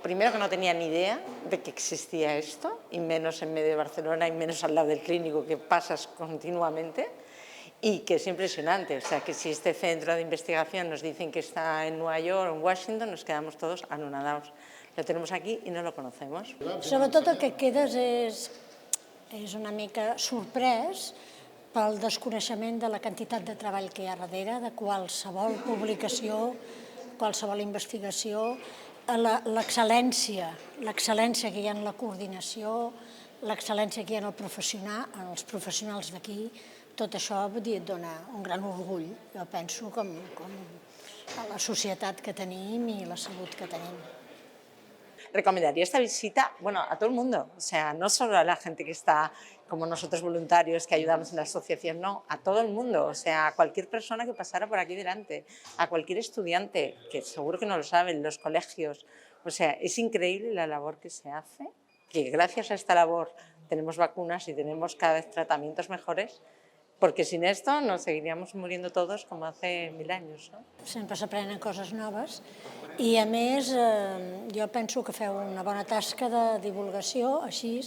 primero que no tenía ni idea de que existía esto, y menos en medio de Barcelona, y menos al lado del clínico que pasas continuamente, y que es impresionante. O sea, que si este centro de investigación nos dicen que está en Nueva York o en Washington, nos quedamos todos anonadados. Lo tenemos aquí i no lo conocemos. Sobretot el que quedes és una mica sorprès pel desconeixement de la quantitat de treball que hi ha darrere, de qualsevol publicació, qualsevol investigació, l'excel·lència que hi ha en la coordinació, l'excel·lència que hi ha en els professionals d'aquí, tot això et dona un gran orgull, jo penso, com a la societat que tenim i la salut que tenim. Recomendaría esta visita, bueno, a todo el mundo, o sea, no solo a la gente que está como nosotros voluntarios que ayudamos en la asociación, no, a todo el mundo, o sea, a cualquier persona que pasara por aquí delante, a cualquier estudiante, que seguro que no lo saben, los colegios, o sea, es increíble la labor que se hace, que gracias a esta labor tenemos vacunas y tenemos cada vez tratamientos mejores, porque sin esto nos seguiríamos muriendo todos como hace 1000 años, ¿no? Sempre s'aprenen coses noves i, a més, jo penso que feu una bona tasca de divulgació, així,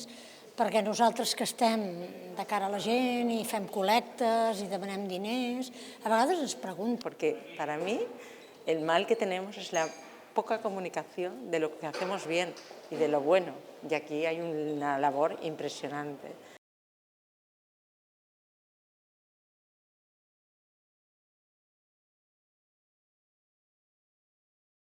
perquè nosaltres que estem de cara a la gent i fem col·lectes i demanem diners, a vegades ens pregunten. Porque para mí el mal que tenemos es la poca comunicación de lo que hacemos bien y de lo bueno, y aquí hay una labor impresionante.